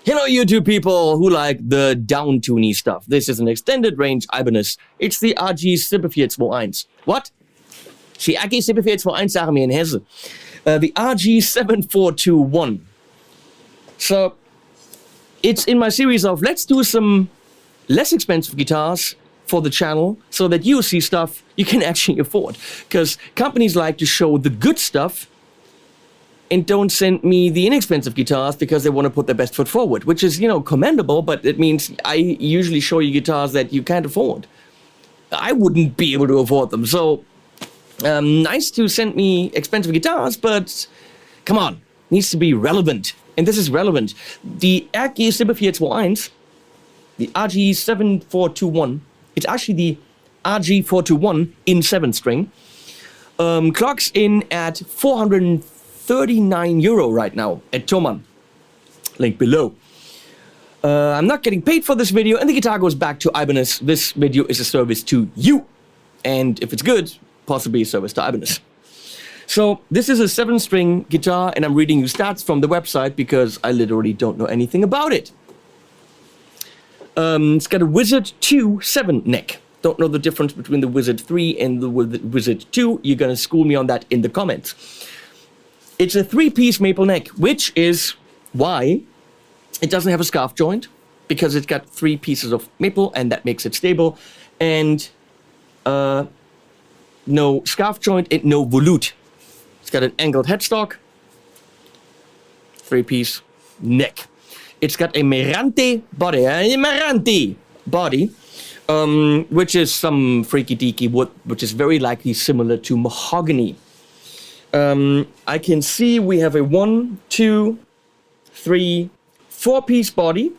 Hello, YouTube people who like the down-tuney stuff. This is an extended range Ibanez. It's the RG7421. What? Die RG7421 sagen wir in Hesse. The RG7421. So, it's in my series of let's do some less expensive guitars for the channel so that you see stuff you can actually afford. Because companies like to show the good stuff and don't send me the inexpensive guitars because they want to put their best foot forward, which is, you know, commendable, but it means I usually show you guitars that you can't afford. I wouldn't be able to afford them, so nice to send me expensive guitars, but come on, needs to be relevant, and this is relevant. The RG7421, the RG7421, it's actually the RG421 in 7-string, clocks in at €439 right now at Thomann. Link below. I'm not getting paid for this video, and the guitar goes back to Ibanez. This video is a service to you, and if it's good, possibly a service to Ibanez. So this is a 7-string guitar, and I'm reading you stats from the website because I literally don't know anything about it. It's got a Wizard 2 7 neck. Don't know the difference between the Wizard 3 and the Wizard 2. You're gonna school me on that in the comments. It's a 3-piece maple neck, which is why it doesn't have a scarf joint, because it's got 3 pieces of maple, and that makes it stable, and no scarf joint and no volute. It's got an angled headstock, 3-piece neck. It's got a Marante body, which is some freaky deaky wood, which is very likely similar to mahogany. I can see we have a 1, 2, 3, 4-piece body.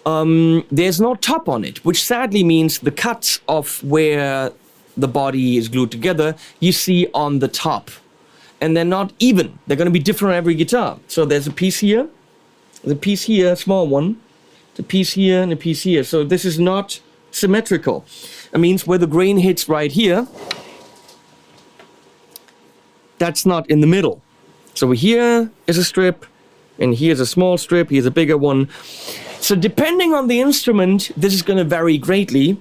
There's no top on it, which sadly means the cuts of where the body is glued together, you see on the top. And they're not even. They're going to be different on every guitar. So there's a piece here, the piece here, small one, the piece here, and a piece here. So this is not symmetrical. It means where the grain hits right here, that's not in the middle. So here is a strip, and here's a small strip, here's a bigger one. So depending on the instrument, this is going to vary greatly,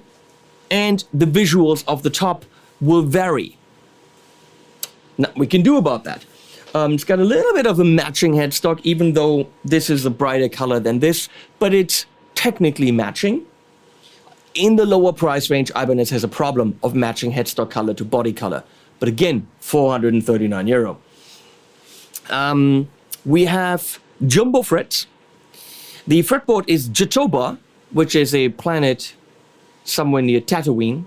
and the visuals of the top will vary. Now, we can do about that. It's got a little bit of a matching headstock, even though this is a brighter color than this, but it's technically matching. In the lower price range, Ibanez has a problem of matching headstock color to body color. But again, €439. We have jumbo frets. The fretboard is Jatoba, which is a planet somewhere near Tatooine,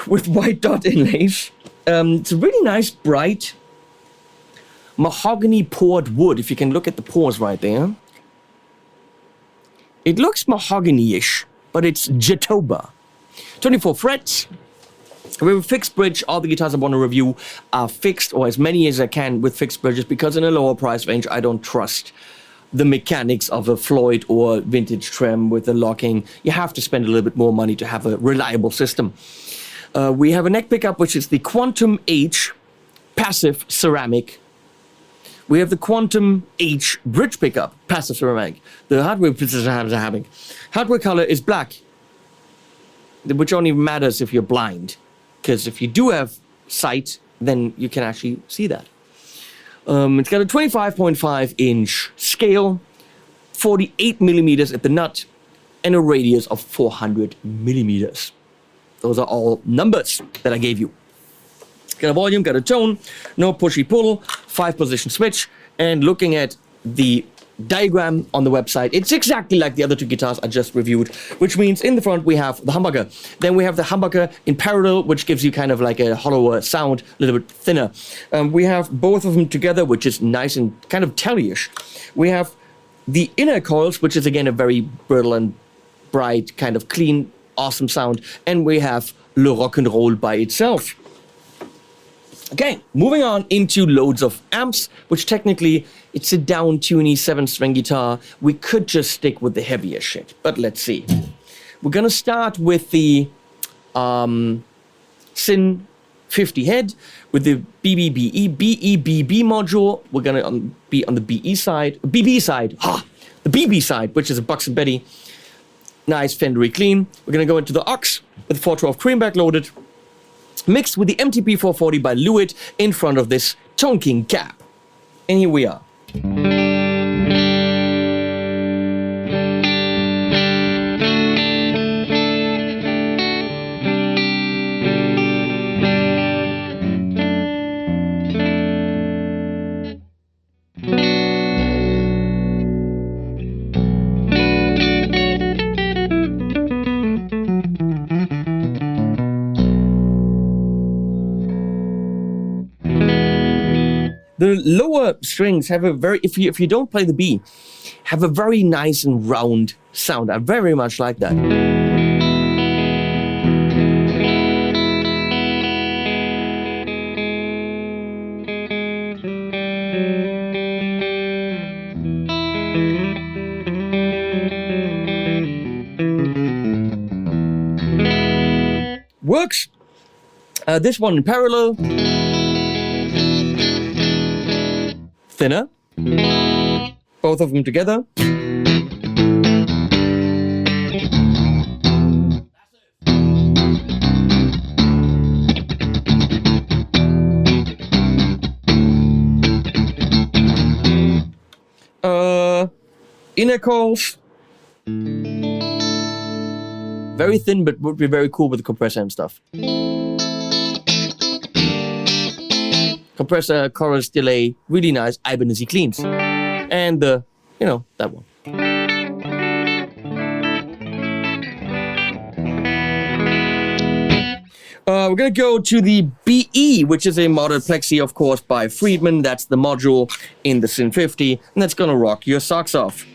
with white dot inlays. It's a really nice, bright, mahogany poured wood, if you can look at the pores right there. It looks mahogany-ish, but it's Jatoba. 24 frets. We have a fixed bridge. All the guitars I want to review are fixed, or as many as I can with fixed bridges, because in a lower price range, I don't trust the mechanics of a Floyd or vintage trem with the locking. You have to spend a little bit more money to have a reliable system. We have a neck pickup, which is the Quantum H passive ceramic. We have the Quantum H bridge pickup, passive ceramic. The hardware color is black, which only matters if you're blind. Because if you do have sight, then you can actually see that. It's got a 25.5-inch scale, 48 millimeters at the nut, and a radius of 400 millimeters. Those are all numbers that I gave you. Got a volume, got a tone, no pushy pull, 5-position switch, and looking at the diagram on the website, it's exactly like the other 2 guitars I just reviewed, which means in the front we have the humbucker. Then we have the humbucker in parallel, which gives you kind of like a hollower sound, a little bit thinner. We have both of them together, which is nice and kind of telly-ish. We have the inner coils, which is again a very brittle and bright, kind of clean, awesome sound. And we have Le Rock and Roll by itself. Okay, moving on into loads of amps, which technically it's a down-tuney 7-string guitar. We could just stick with the heavier shit, but let's see. We're gonna start with the Sin 50 head with the BBB module. We're gonna be on the BB side. the BB side, which is a Bucks and Betty. Nice Fendery clean. We're going to go into the Ox with 412 cream backloaded, mixed with the MTP 440 by Lewitt in front of this Tone King cab. And here we are. The lower strings have a very, if you don't play the B, have a very nice and round sound. I very much like that. Works. This one in parallel. Thinner. Both of them together. Inner calls. Very thin, but would be very cool with the compressor and stuff. Compressor, chorus, delay, really nice Ibanez cleans. And that one. We're gonna go to the BE, which is a modded plexi, of course, by Friedman. That's the module in the Syn 50, and that's gonna rock your socks off.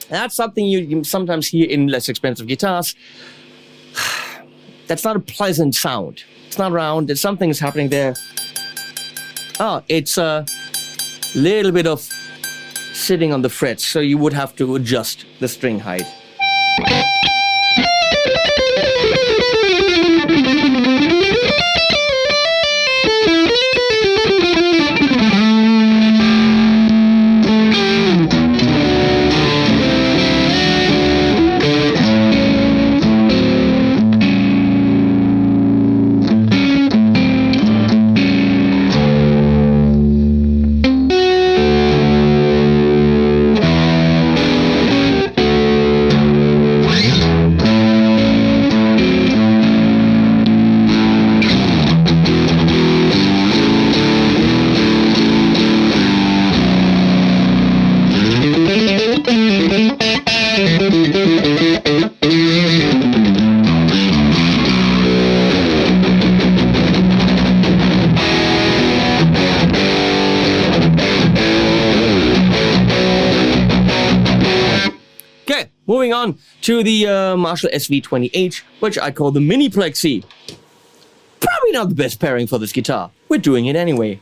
That's something you sometimes hear in less expensive guitars. That's not a pleasant sound. It's not round. There's something is happening there. It's a little bit of sitting on the frets, so you would have to adjust the string height. Moving on to the Marshall SV20H, which I call the Mini Plexi. Probably not the best pairing for this guitar. We're doing it anyway.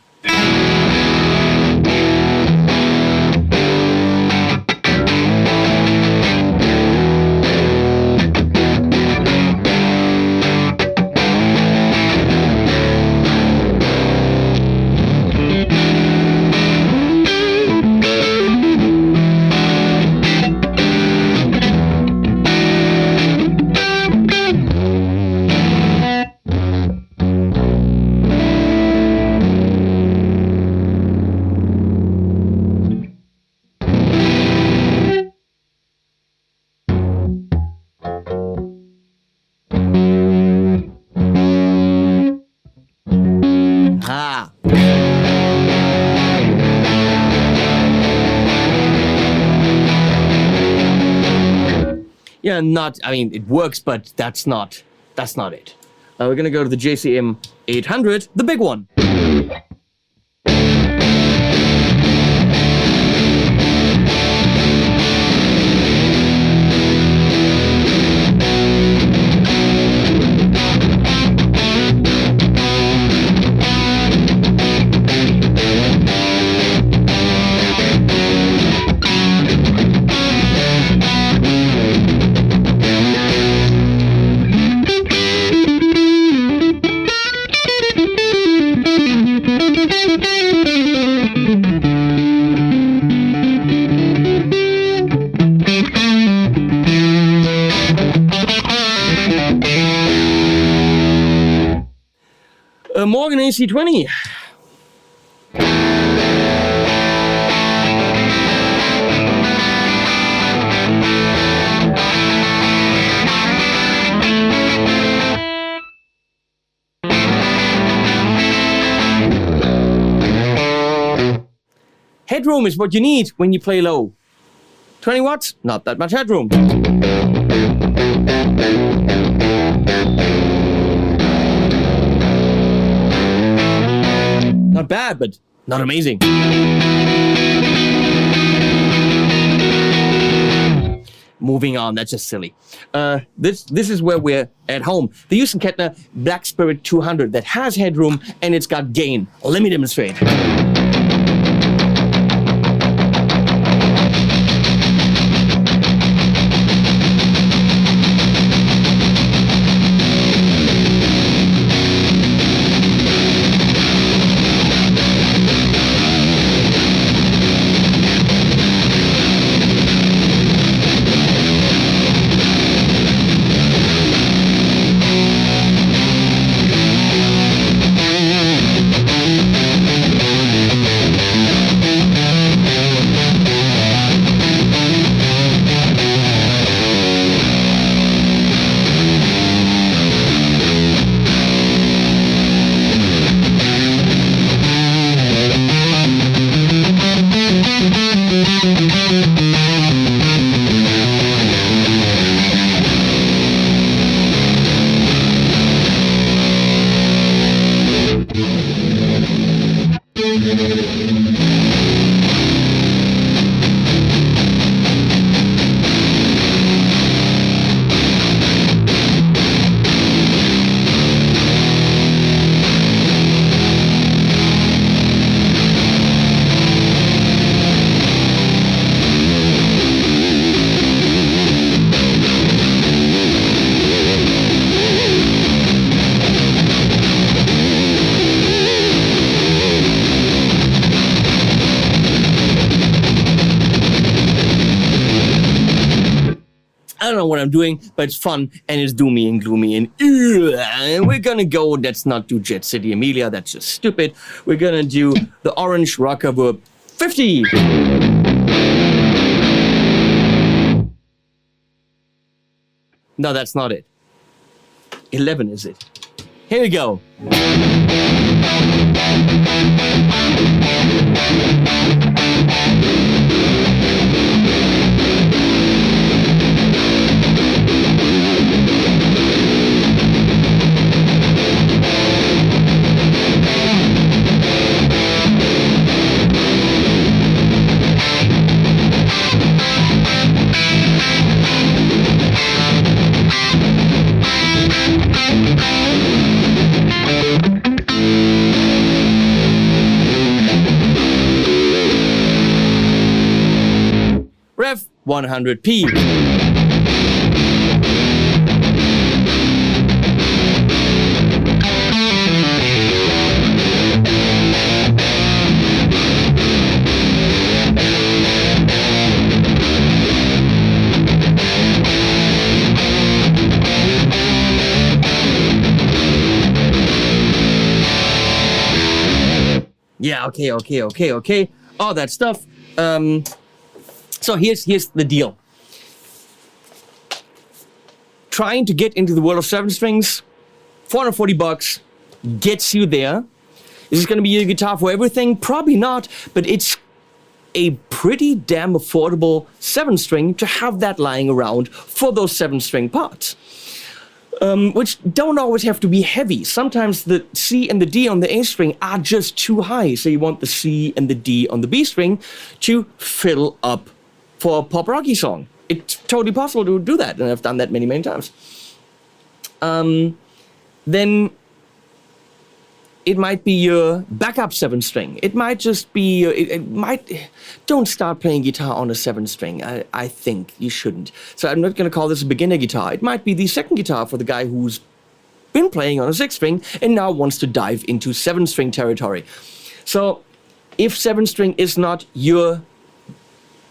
not, I mean, it works, but that's not it. We're gonna go to the JCM 800, the big one. Morgan AC20. Headroom is what you need when you play low. 20 watts, not that much headroom. Not bad, but not amazing. Moving on, that's just silly. This is where we're at home. The Houston Kettner Black Spirit 200 that has headroom and it's got gain. Let me demonstrate. I don't know what I'm doing, but it's fun and it's doomy and gloomy and we're gonna go, that's not do Jet City Amelia, that's just stupid. We're gonna do the Orange Reverb 50. No, that's not it. 11 is it? Here we go. Revv 100p. Yeah, okay. All that stuff. So here's the deal. Trying to get into the world of 7 strings, $440 gets you there. Is this going to be a guitar for everything? Probably not, but it's a pretty damn affordable 7-string to have that lying around for those 7-string parts. Which don't always have to be heavy. Sometimes the C and the D on the A string are just too high, so you want the C and the D on the B string to fill up for a pop rocky song. It's totally possible to do that, and I've done that many, many times. Then it might be your backup 7-string. It might just be, don't start playing guitar on a 7-string. I think you shouldn't. So I'm not going to call this a beginner guitar. It might be the second guitar for the guy who's been playing on a 6-string and now wants to dive into 7-string territory. So if 7-string is not your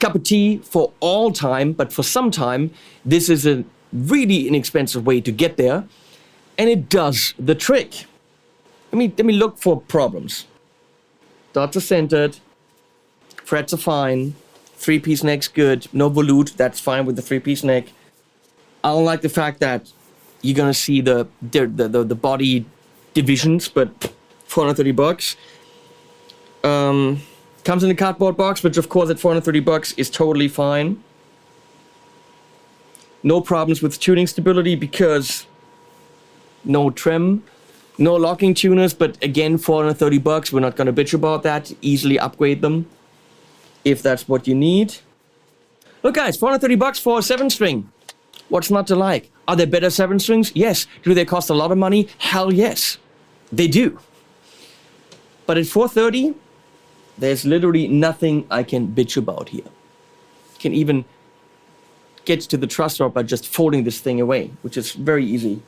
cup of tea for all time, but for some time, this is a really inexpensive way to get there, and it does the trick. Let me look for problems. Dots are centered, frets are fine, 3-piece neck's good, no volute, that's fine with the 3-piece neck. I don't like the fact that you're gonna see the body divisions, but $430. Comes in a cardboard box, which of course at $430 is totally fine. No problems with tuning stability because no trim. No locking tuners, but again, $430, we're not going to bitch about that. Easily upgrade them if that's what you need. Look guys, $430 for a 7-string. What's not to like? Are there better 7-strings? Yes. Do they cost a lot of money? Hell yes. They do. But at $430, there's literally nothing I can bitch about here. You can even get to the truss rod by just folding this thing away, which is very easy.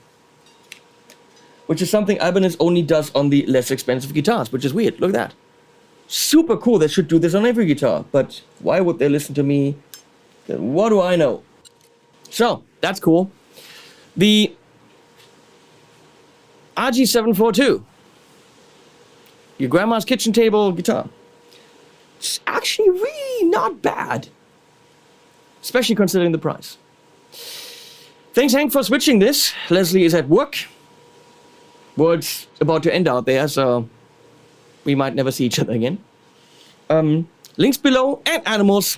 Which is something Ibanez only does on the less expensive guitars, which is weird. Look at that. Super cool. They should do this on every guitar. But why would they listen to me? What do I know? So, that's cool. The RG7421. Your grandma's kitchen table guitar. It's actually really not bad. Especially considering the price. Thanks, Hank, for switching this. Leslie is at work. Word's about to end out there, so we might never see each other again. Links below and animals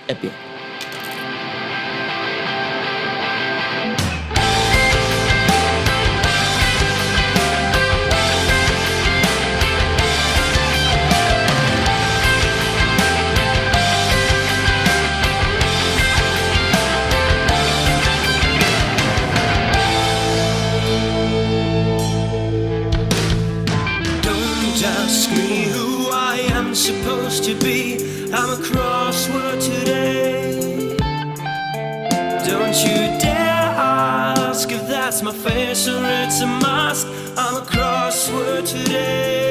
at the end. Ask me who I am supposed to be. I'm a crossword today. Don't you dare ask if that's my face or it's a mask. I'm a crossword today.